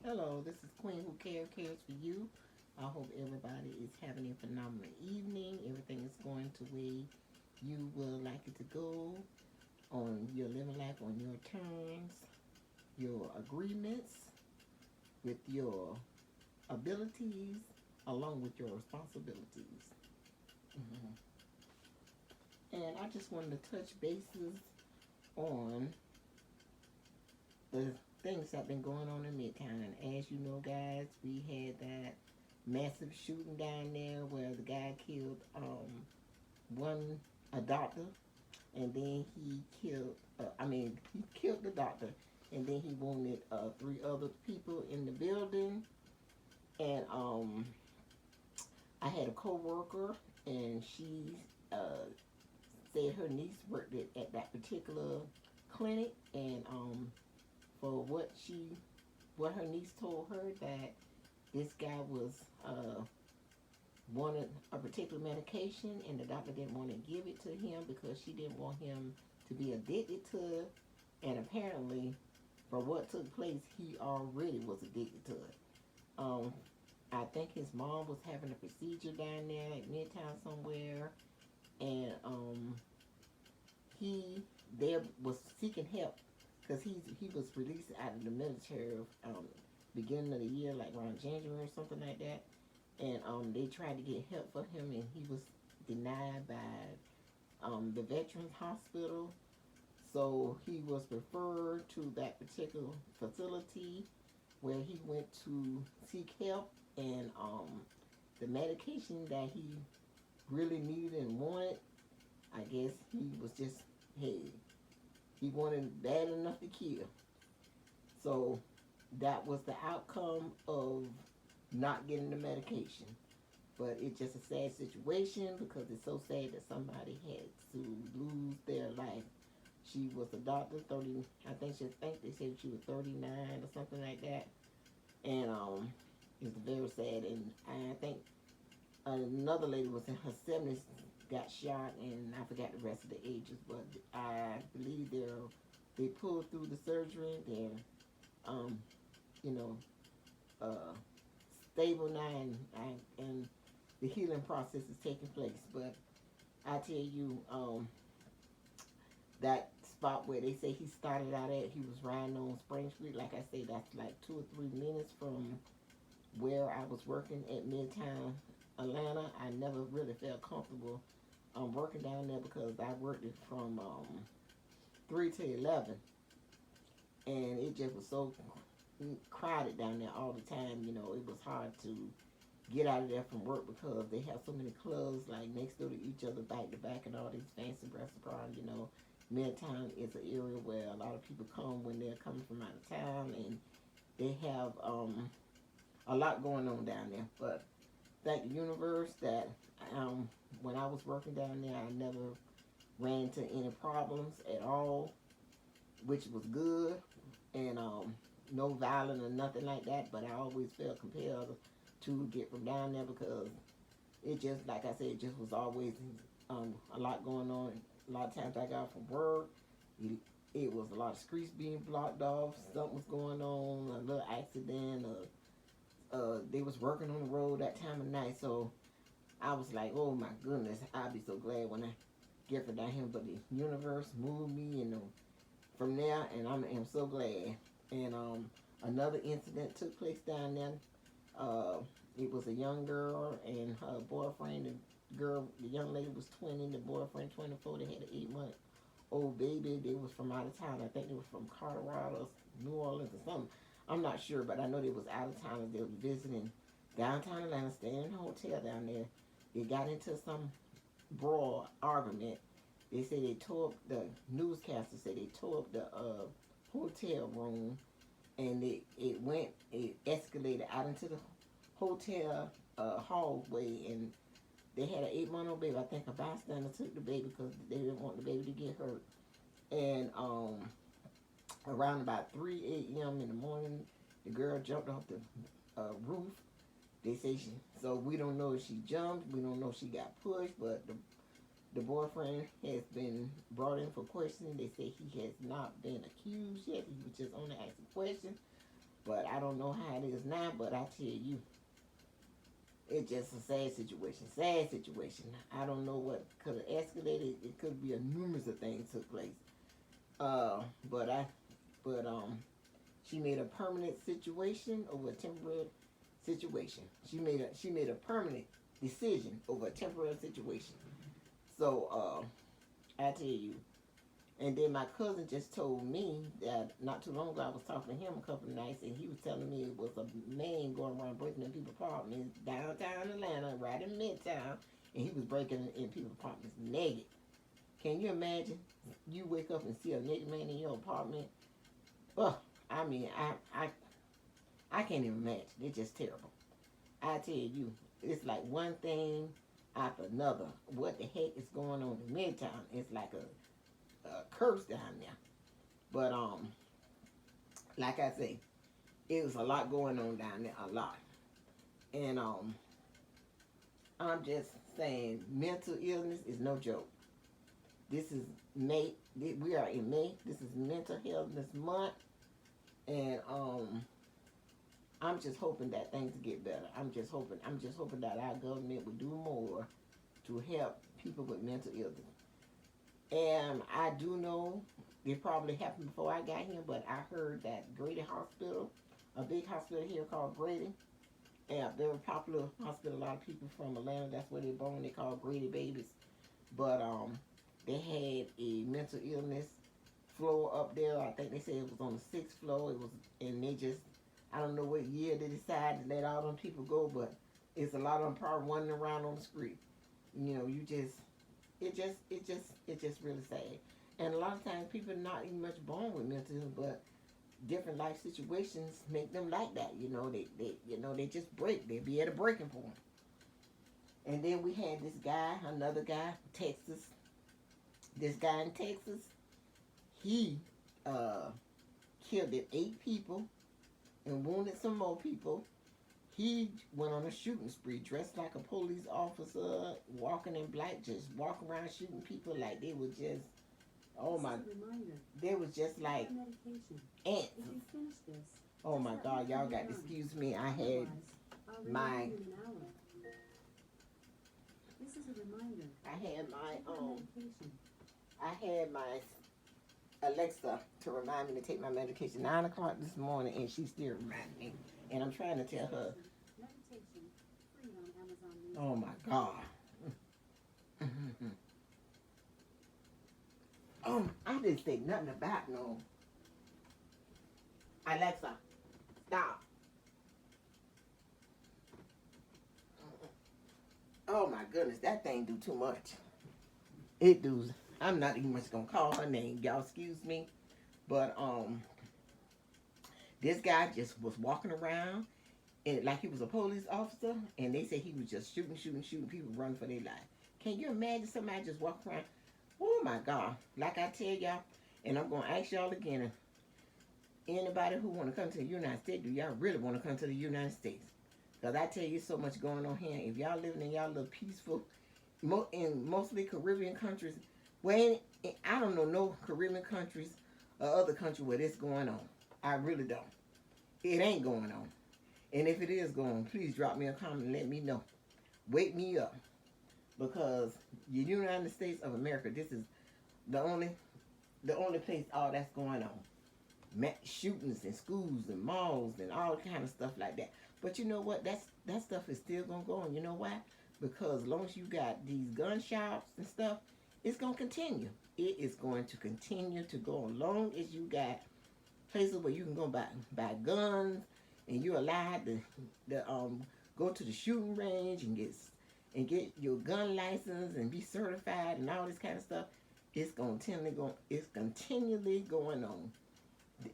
Hello, this is Queen Who cares for you. I hope everybody is having a phenomenal evening. Everything is going to where you will like it to go on your living life on your terms, your agreements with your abilities, along with your responsibilities. Mhm. And I just wanted to touch bases on the things that have been going on in Midtown. And as you know, guys, we had that massive shooting down there where the guy killed one a doctor, and then he killed. He killed the doctor, and then he wounded three other people in the building. And I had a coworker, and she said her niece worked at that particular clinic, and for what her niece told her that this guy was wanted a particular medication, and the doctor didn't want to give it to him because she didn't want him to be addicted to it. And apparently, for what took place, he already was addicted to it. Um, I think his mom was having a procedure down there at Midtown somewhere, and he there was seeking help because he was released out of the military beginning of the year, like around January or something like that. And they tried to get help for him, and he was denied by the Veterans Hospital. So he was referred to that particular facility where he went to seek help, and the medication that he really needed and wanted, I guess he was just, hey, he wanted bad enough to kill. So that was the outcome of not getting the medication. But it's just a sad situation because it's so sad that somebody had to lose their life. She was a doctor, 30. I think they said she was 39 or something like that, and it's very sad. And I think another lady was in her 70s, got shot, and I forgot the rest of the ages, but I believe they pulled through the surgery. They're um, you know, uh, stable now, and the healing process is taking place. But I tell you, that spot where they say he started out at, he was riding on Spring Street. Like I say, that's like 2 or 3 minutes from where I was working at Midtown Atlanta. I never really felt comfortable working down there because I worked it from 3 to 11, and it just was so crowded down there all the time. It was hard to get out of there from work because they have so many clubs like next door to each other, back to back, and all these fancy restaurants. Midtown is an area where a lot of people come when they're coming from out of town, and they have a lot going on down there. But thank the universe that when I was working down there, I never ran into any problems at all, which was good, and no violence or nothing like that. But I always felt compelled to get from down there because it just, like I said, it just was always a lot going on. A lot of times I got from work, it was a lot of streets being blocked off. Something was going on, a little accident, they was working on the road that time of night. So I was like, oh my goodness, I'll be so glad when I get from down here. But the universe moved me, from there, and I'm so glad. And another incident took place down there. It was a young girl and her boyfriend. The young lady was 20, the boyfriend 24. They had an 8-month-old baby. They was from out of town. I think they was from Colorado, New Orleans, or something. I'm not sure, but I know they was out of town. They was visiting downtown Atlanta, staying in a hotel down there. They got into some brawl argument. They say they tore up, the newscaster said they tore up the hotel room, and it escalated out into the hotel hallway, and they had an 8-month-old baby. I think a bystander took the baby because they didn't want the baby to get hurt. And around about 3 a.m. in the morning, the girl jumped off the roof. They say so we don't know if she jumped. We don't know if she got pushed, but the boyfriend has been brought in for questioning. They say he has not been accused yet. He was just only asking questions. But I don't know how it is now. But I tell you, it's just a sad situation. Sad situation. I don't know what could have escalated. It could be a numerous of things took place. Uh, but I, but she made a permanent situation over a temporary situation. She made a permanent decision over a temporary situation. So I tell you. And then my cousin just told me that not too long ago I was talking to him a couple of nights, and he was telling me it was a man going around breaking in people's apartments downtown Atlanta, right in Midtown, and he was breaking in people's apartments naked. Can you imagine? You wake up and see a naked man in your apartment. Oh, I mean, I can't even imagine. It's just terrible. I tell you, it's like one thing after another. What the heck is going on in Midtown? It's like a curse down there. But like I say, it was a lot going on down there, a lot. And I'm just saying, mental illness is no joke. This is May. We are in May. This is Mental Illness Month, and I'm just hoping that things get better. I'm just hoping that our government would do more to help people with mental illness. And I do know it probably happened before I got here, but I heard that Grady Hospital, a big hospital here called Grady, and a very popular hospital. A lot of people from Atlanta, that's where they're born. They call Grady babies. But they had a mental illness floor up there. I think they said it was on the sixth floor. It was, and they just, I don't know what year they decided to let all them people go, but it's a lot of them probably running around on the street. You know, it's just really sad. And a lot of times people are not even much born with mental illness, but different life situations make them like that. You know, they just break. They be at a breaking point. And then we had this guy, another guy, Texas. This guy in Texas, he killed 8 people and wounded some more people. He went on a shooting spree, dressed like a police officer, walking in black, just walking around shooting people like they were just, oh my, they was just like ants. Oh my God, y'all got to excuse me. I had my, I had my Alexa to remind me to take my medication 9 o'clock this morning, and she still reminding me. And I'm trying to tell her, oh my God. I didn't say nothing about no. Alexa, stop. Oh my goodness, that thing do too much. It does. I'm not even much gonna call her name. Y'all excuse me. But this guy just was walking around and like he was a police officer, and they said he was just shooting people, running for their life. Can you imagine somebody just walking around? Oh my God. Like I tell y'all, and I'm gonna ask y'all again, anybody who wanna come to the United States, do y'all really wanna come to the United States? Because I tell you so much going on here. If y'all living in y'all little peaceful, in mostly Caribbean countries, well, I don't know no Caribbean countries or other country where this going on. I really don't. It ain't going on. And if it is going on, please drop me a comment and let me know. Wake me up. Because the United States of America, this is the only place all that's going on. Shootings in schools and malls and all kind of stuff like that. But you know what? That stuff is still going to go on. You know why? Because as long as you got these gun shops and stuff, it's going to continue. It is going to continue to go as long as you got places where you can go buy guns, and you're allowed to go to the shooting range and get your gun license and be certified and all this kind of stuff. It's continually going on.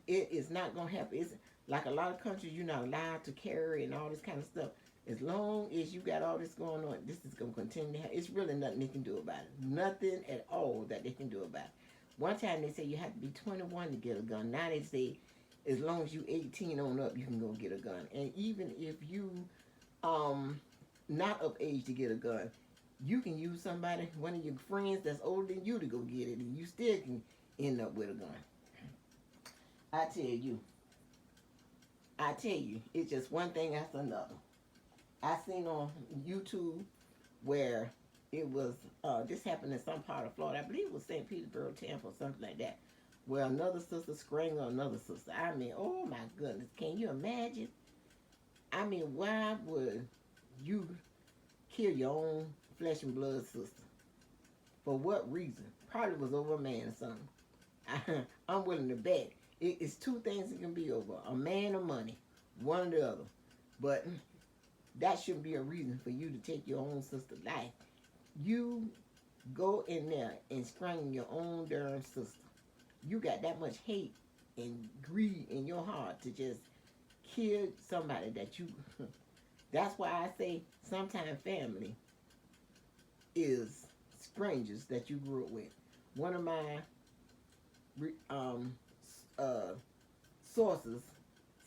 It is not going to happen. It's like a lot of countries, you're not allowed to carry and all this kind of stuff. As long as you got all this going on, this is going to continue to happen. It's really nothing they can do about it. Nothing at all that they can do about it. One time they said you have to be 21 to get a gun. Now they say as long as you 18 on up, you can go get a gun. And even if you not of age to get a gun, you can use somebody, one of your friends that's older than you to go get it, and you still can end up with a gun. I tell you, I tell you, it's just one thing after another. I seen on YouTube where it was, this happened in some part of Florida. I believe it was St. Petersburg, Tampa, or something like that. Where another sister strangled another sister. I mean, oh my goodness. Can you imagine? I mean, why would you kill your own flesh and blood sister? For what reason? Probably was over a man or something. I'm willing to bet. It's two things it can be over. A man or money. One or the other. But that shouldn't be a reason for you to take your own sister's life. You go in there and strangle your own darn sister. You got that much hate and greed in your heart to just kill somebody that you... That's why I say sometimes family is strangers that you grew up with. One of my sources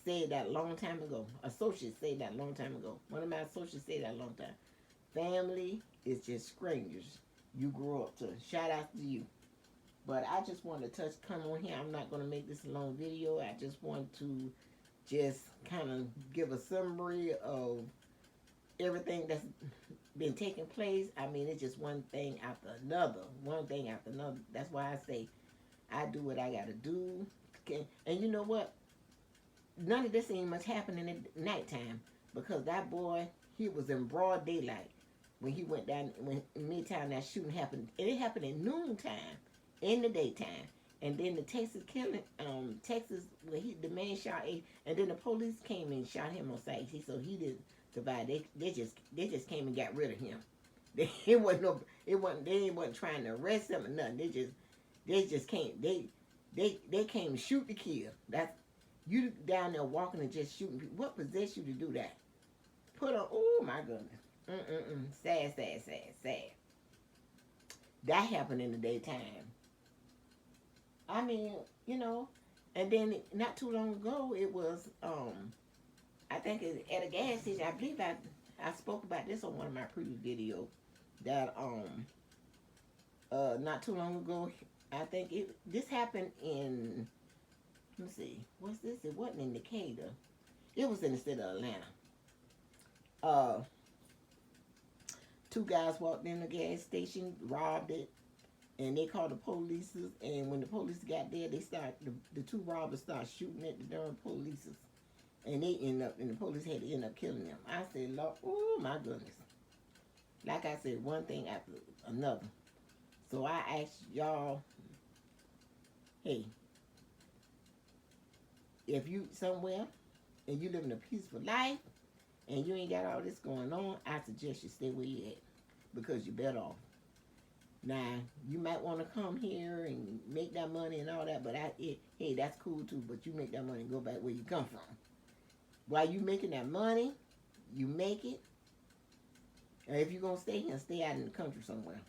said that a long time ago. Associates said that a long time ago. One of my associates said that a long time. Family is just strangers you grew up to. Shout out to you. But I just want to come on here. I'm not going to make this a long video. I just want to just kind of give a summary of everything that's been taking place. I mean, it's just one thing after another. One thing after another. That's why I say I do what I got to do. Okay. And you know what? None of this ain't much happening at nighttime. Because that boy, he was in broad daylight when he went down, when in Midtown, that shooting happened. And it happened at noontime. In the daytime. And then the Texas killing, Texas, where the man shot and then the police came and shot him on sight. So he didn't survive. They just came and got rid of him. They wasn't trying to arrest him or nothing. They just came. They came to shoot to kill. That's you down there walking and just shooting people. What possessed you to do that? Put on. Oh my goodness. Sad. That happened in the daytime. I mean, you know, and then not too long ago, it was, I think at a gas station, I believe I spoke about this on one of my previous videos, that, not too long ago, I think this happened in, let me see, what's this? It wasn't in Decatur. It was in the city of Atlanta. Two guys walked in the gas station, robbed it, and they called the police, and when the police got there, the two robbers started shooting at the darn police, and the police had to end up killing them. I said, Lord, oh my goodness. Like I said, one thing after another. So I asked y'all, hey, if you somewhere, and you living a peaceful life, and you ain't got all this going on, I suggest you stay where you at, because you're better off. Now, you might want to come here and make that money and all that, but hey, that's cool too, but you make that money and go back where you come from. While you making that money, you make it. And if you're going to stay here, stay out in the country somewhere.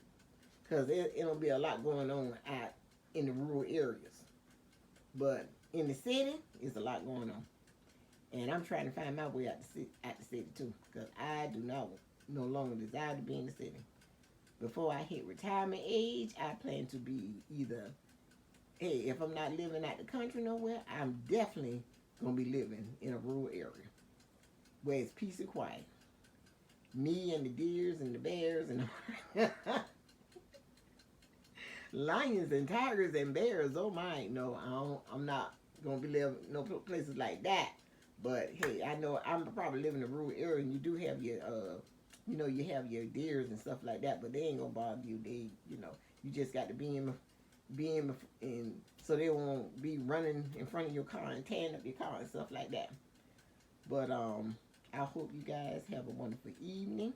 Because it'll be a lot going on out in the rural areas. But in the city, it's a lot going on. And I'm trying to find my way out the city too, because I do not no longer desire to be in the city. Before I hit retirement age, I plan to be either, hey, if I'm not living out the country nowhere, I'm definitely going to be living in a rural area where it's peace and quiet. Me and the deers and the bears and lions and tigers and bears, oh my, no, I'm not going to be living no places like that. But hey, I know I'm probably living in a rural area, and you do have your, you have your deers and stuff like that, but they ain't gonna bother you. You just got to be in, so they won't be running in front of your car and tearing up your car and stuff like that. But I hope you guys have a wonderful evening.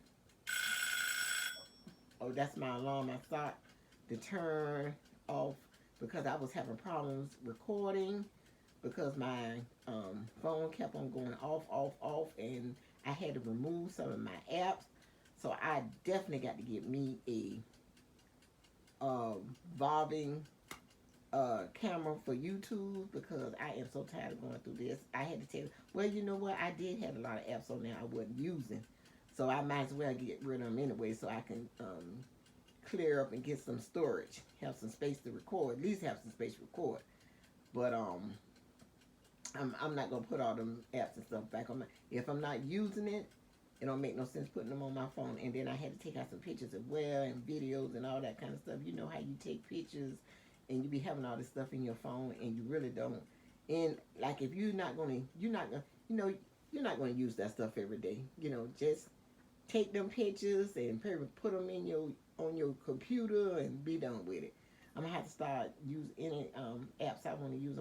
Oh, that's my alarm. I thought to turn off because I was having problems recording because my phone kept on going off, and I had to remove some of my apps. So I definitely got to get me a evolving camera for YouTube because I am so tired of going through this. I had to tell you, well, you know what? I did have a lot of apps on there I wasn't using. So I might as well get rid of them anyway so I can clear up and get some storage. Have some space to record. At least have some space to record. But I'm not gonna put all them apps and stuff back on my. If I'm not using it, it don't make no sense putting them on my phone. And then I had to take out some pictures as well and videos and all that kind of stuff. You know how you take pictures, and you be having all this stuff in your phone, and you really don't. And like if you're not gonna, you're not gonna use that stuff every day. Just take them pictures and put them in your on your computer and be done with it. I'm gonna have to start use any apps I want to use